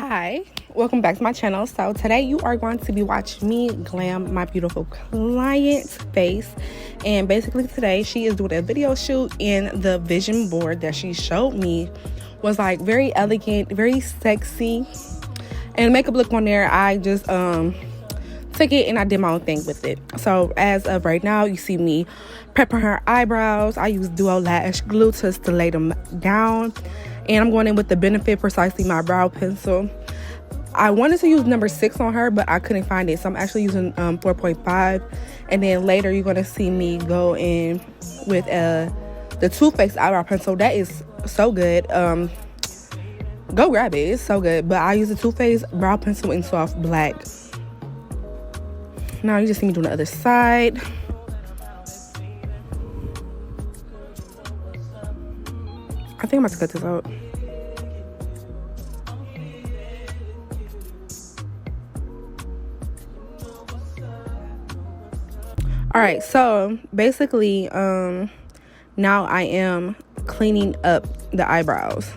Hi, welcome back to my channel. So today you are going to be watching me glam my beautiful client's face, and basically today she is doing a video shoot, and the vision board that she showed me was like very elegant, very sexy, and makeup look on there. I just took it and I did my own thing with it. So as of right now, you see me prepping her eyebrows. I use duo lash glue to lay them down, and I'm going in with the Benefit Precisely My Brow Pencil. I wanted to use number 6 on her, but I couldn't find it, so I'm actually using 4.5. And then later you're going to see me go in with the Too Faced eyebrow pencil. That is so good. Go grab it, it's so good. But I use the Too Faced brow pencil in soft black. Now you just see me doing the other side. I think I'm about to cut this out. All right, so basically now I am cleaning up the eyebrows.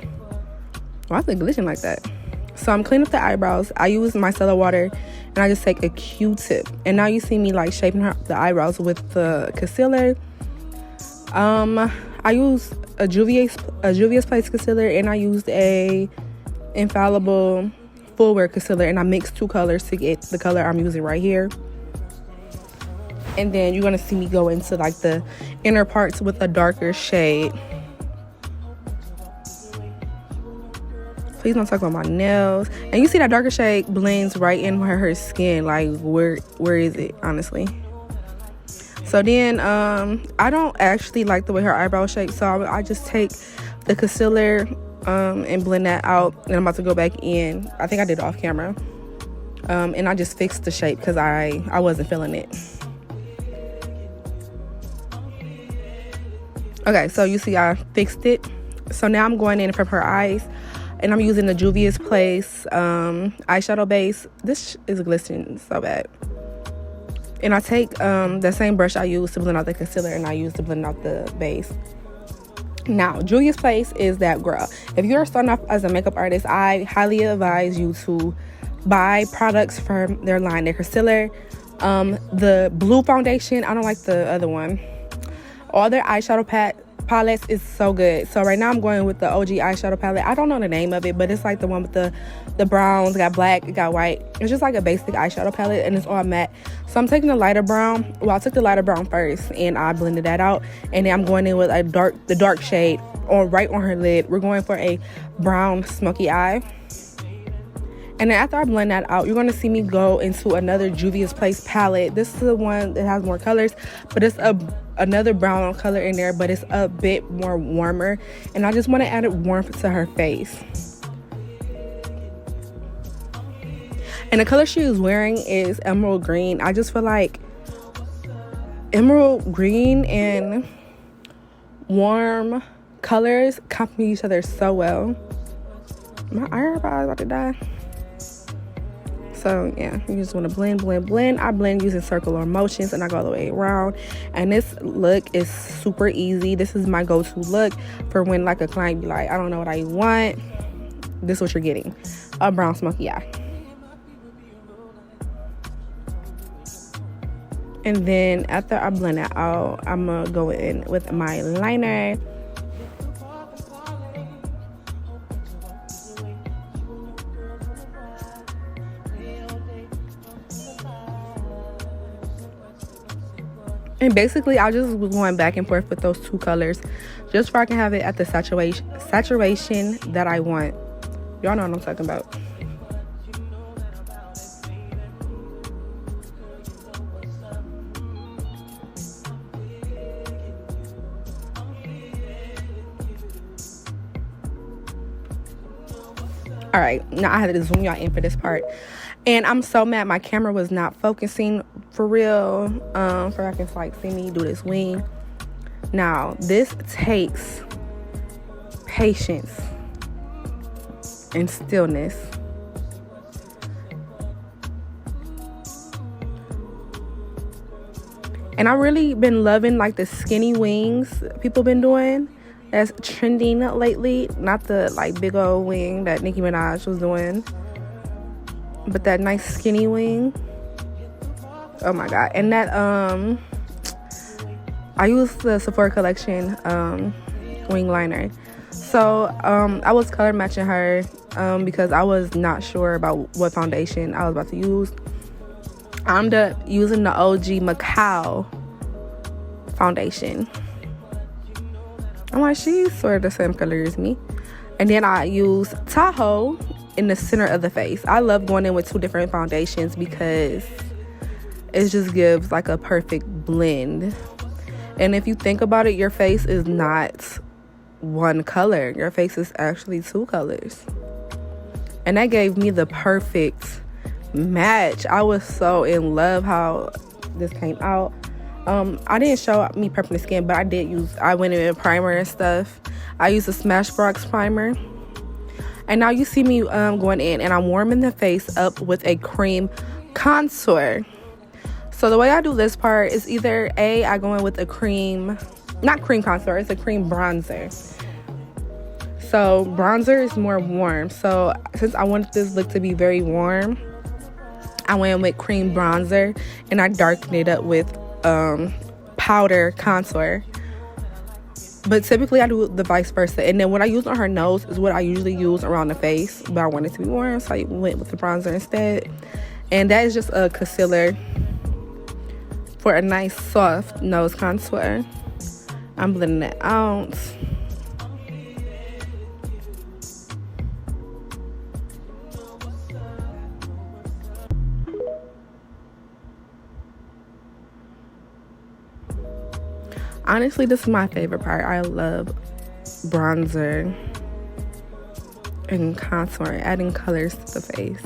Why is it glitching like that? So I'm cleaning up the eyebrows. I use micellar water and I just take a Q-tip, and now you see me like shaping the eyebrows with the concealer. I use a Juvia's Place concealer, and I used a Infallible full wear concealer, and I mixed 2 colors to get the color I'm using right here. And then you're gonna see me go into like the inner parts with a darker shade. Please don't talk about my nails. And you see that darker shade blends right in her skin. Like where is it, honestly? So then I don't actually like the way her eyebrows shape, so I just take the concealer and blend that out, and I'm about to go back in. I think I did it off camera. And I just fixed the shape because I wasn't feeling it. Okay, so you see I fixed it. So now I'm going in and prep her eyes, and I'm using the Juvia's Place eyeshadow base. This is glistening so bad. And I take the same brush I use to blend out the concealer, and I use to blend out the base. Now, Juvia's Place is that girl. If you're starting off as a makeup artist, I highly advise you to buy products from their line, their concealer, the blue foundation. I don't like the other one. All their eyeshadow palettes is so good. So right now I'm going with the OG eyeshadow palette. I don't know the name of it, but it's like the one with the browns. It got black, it got white. It's just like a basic eyeshadow palette, and it's all matte. So I'm taking the lighter brown. Well, I took the lighter brown first, and I blended that out. And then I'm going in with the dark shade right on her lid. We're going for a brown smoky eye. And then after I blend that out, you're going to see me go into another Juvia's Place palette. This is the one that has more colors, but it's another brown color in there, but it's a bit more warmer. And I just want to add warmth to her face. And the color she is wearing is emerald green. I just feel like emerald green and warm colors complement each other so well. My eyebrow is about to die. So yeah, you just want to blend. I blend using circular motions, and I go all the way around. And this look is super easy. This is my go-to look for when like a client be like, I don't know what I want. This is what you're getting. A brown smoky eye. And then after I blend that out, I'm gonna go in with my liner. And basically, I just was going back and forth with those 2 colors just so I can have it at the saturation that I want. Y'all know what I'm talking about. All right, now I had to zoom y'all in for this part. And I'm so mad my camera was not focusing for real. For I can like see me do this wing. Now this takes patience and stillness. And I really been loving like the skinny wings people been doing. That's trending lately. Not the like big old wing that Nicki Minaj was doing. but that nice skinny wing. Oh my god. And that I used the Sephora collection wing liner. So I was color matching her because I was not sure about what foundation I was about to use. I ended up using the OG Macau foundation. I'm like, she's sort of the same color as me. And then I use Tahoe in the center of the face. I love going in with two different foundations because it just gives like a perfect blend. And if you think about it, your face is not one color. Your face is actually two colors. And that gave me the perfect match. I was so in love how this came out. I didn't show me prepping the skin, but I went in with primer and stuff. I used a Smashbox primer. And now you see me going in and I'm warming the face up with a cream contour. So the way I do this part is either I go in with a cream, not cream contour, it's a cream bronzer. So bronzer is more warm. So since I wanted this look to be very warm, I went in with cream bronzer and I darkened it up with powder contour. But typically I do the vice versa. And then what I use on her nose is what I usually use around the face, but I wanted it to be warm, so I went with the bronzer instead. And that is just a concealer for a nice soft nose contour. I'm blending it out. Honestly, this is my favorite part. I love bronzer and contour, adding colors to the face.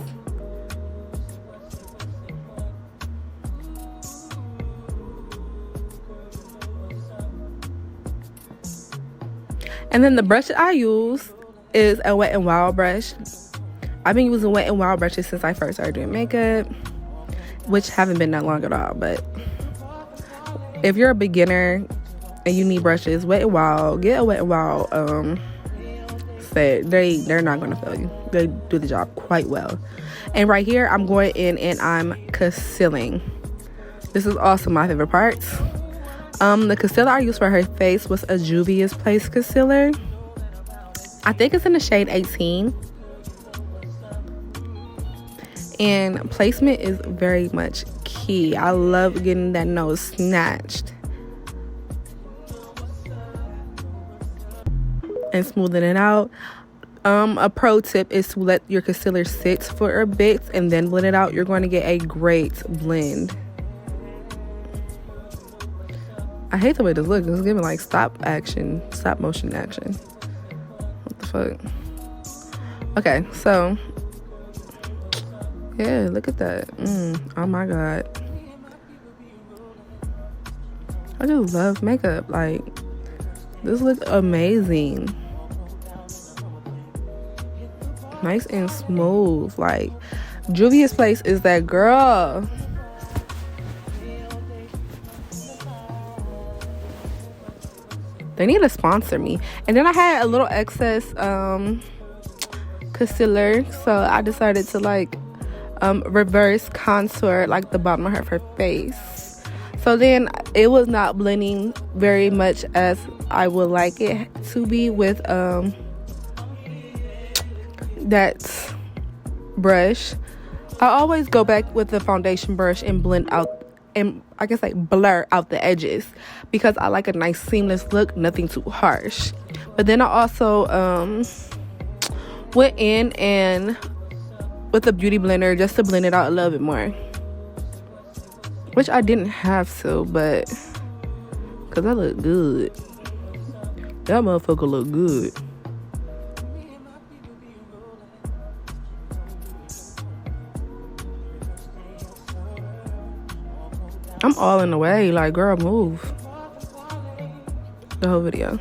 And then the brush that I use is a Wet n Wild brush. I've been using Wet n Wild brushes since I first started doing makeup, which haven't been that long at all. But if you're a beginner and you need brushes, Wet n Wild, get a Wet n Wild set. They're not going to fail you. They do the job quite well. And right here, I'm going in and I'm concealing. This is also my favorite part. The concealer I used for her face was a Juvia's Place concealer. I think it's in the shade 18. And placement is very much key. I love getting that nose snatched and smoothing it out. A pro tip is to let your concealer sit for a bit and then blend it out. You're going to get a great blend. I hate the way this looks. It's giving like stop motion action. What the fuck? Okay, so yeah, look at that. Oh my god. I just love makeup. Like, this looks amazing. Nice and smooth. Like, Juvia's Place is that girl. They need to sponsor me. And then I had a little excess concealer, so I decided to like reverse contour like the bottom of her face. So then it was not blending very much as I would like it to be with that brush. I always go back with the foundation brush and blend out, and I guess like blur out the edges, because I like a nice seamless look, nothing too harsh. But then I also went in and with a beauty blender just to blend it out a little bit more, which I didn't have to, but because I look good. That motherfucker look good. I'm all in the way. Like, girl, move. The whole video.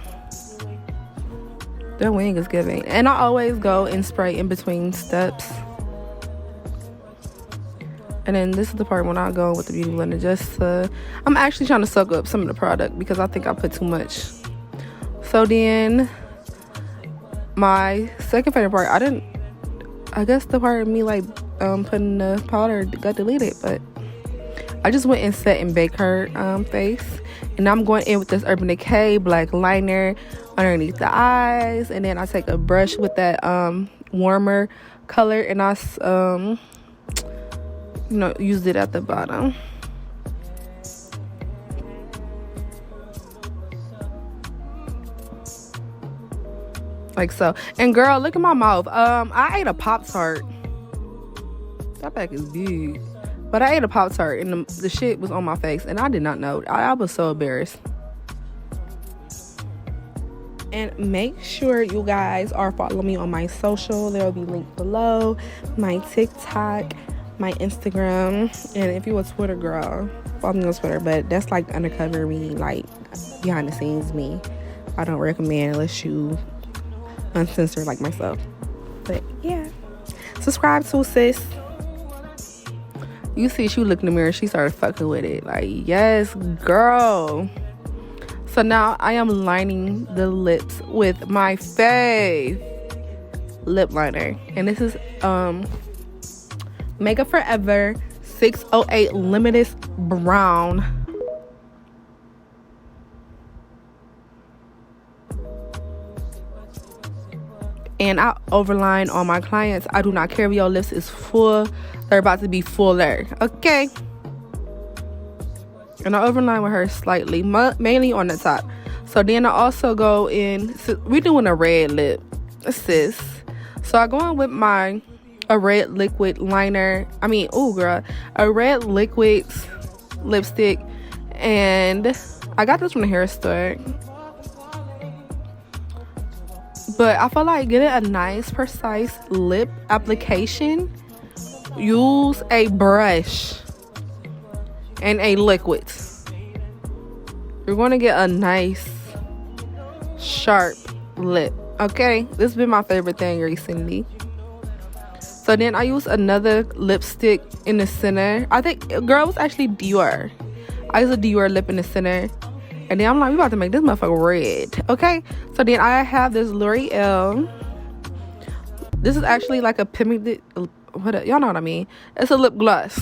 That wing is giving. And I always go and spray in between steps. And then this is the part when I go with the beauty blender. Just I'm actually trying to soak up some of the product because I think I put too much. So then my second favorite part, I guess the part of me like putting the powder got deleted, but I just went and set and baked her face. And I'm going in with this Urban Decay black liner underneath the eyes. And then I take a brush with that warmer color, and I used it at the bottom. Like so. And girl, look at my mouth. I ate a Pop-Tart. That bag is big. But I ate a Pop-Tart and the shit was on my face, and I did not know. I was so embarrassed. And make sure you guys are following me on my social. There will be linked below. My TikTok, my Instagram, and if you're a Twitter girl, follow me on Twitter. But that's like undercover me, like behind the scenes me. I don't recommend unless you uncensored like myself. But yeah, subscribe to sis. You see, she looked in the mirror, she started fucking with it. Like, yes, girl. So now I am lining the lips with my fave lip liner. And this is Makeup Forever 608 Limitless Brown. And I overline on my clients. I do not care if your lips is full. They're about to be fuller. Okay. And I overline with her slightly. Mainly on the top. So then I also go in. So we're doing a red lip, sis. So I go in with a red liquid liner. A red liquid lipstick. And I got this from the hair store. But I feel like getting a nice, precise lip application, use a brush and a liquid. You're going to get a nice, sharp lip. Okay? This has been my favorite thing recently. So then I use another lipstick in the center. I think, girl, it was actually Dior. I used a Dior lip in the center. And then I'm like, we about to make this motherfucker red. Okay? So then I have this L'Oreal. This is actually like a pigmented, y'all know what I mean. It's a lip gloss.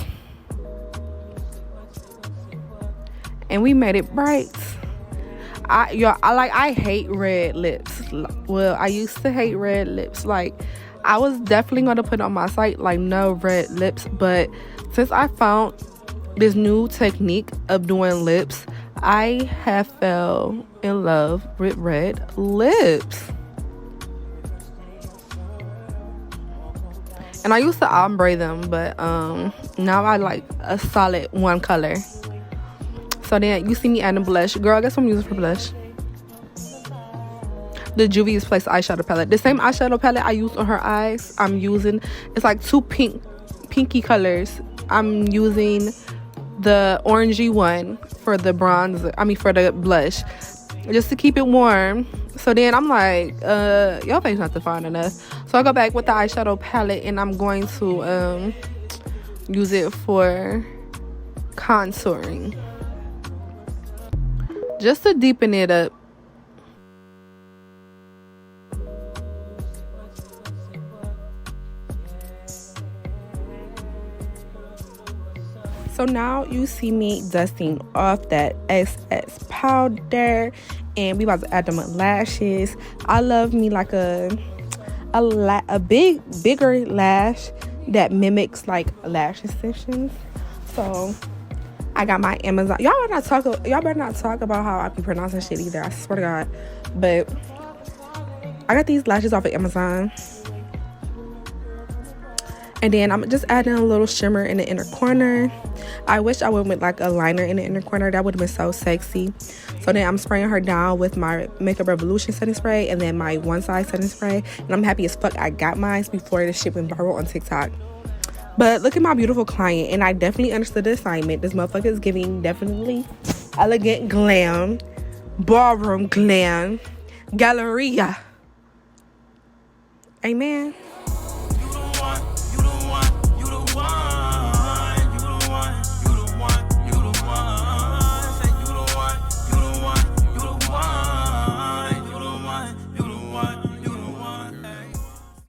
And we made it bright. I hate red lips. Well, I used to hate red lips. Like, I was definitely going to put on my site, like, no red lips. But since I found this new technique of doing lips, I have fell in love with red lips. And I used to ombre them, but now I like a solid one color. So then you see me adding blush. Girl, guess what I'm using for blush? The Juvia's Place eyeshadow palette. The same eyeshadow palette I used on her eyes. I'm using, it's like two pinky colors. I'm using the orangey one for the for the blush, just to keep it warm. So then I'm like, your face not fine enough. So I go back with the eyeshadow palette, and I'm going to use it for contouring, just to deepen it up. So now you see me dusting off that SS powder, and we about to add them lashes. I love me like a bigger lash that mimics like lash extensions. So I got my Amazon. Y'all better not talk about how I be pronouncing shit either. I swear to God. But I got these lashes off of Amazon. And then I'm just adding a little shimmer in the inner corner. I wish I went with like a liner in the inner corner. That would have been so sexy. So then I'm spraying her down with my Makeup Revolution setting spray and then my One Size setting spray. And I'm happy as fuck I got mine before the shit went viral on TikTok. But look at my beautiful client. And I definitely understood the assignment. This motherfucker is giving definitely elegant glam, ballroom glam, galleria. Amen.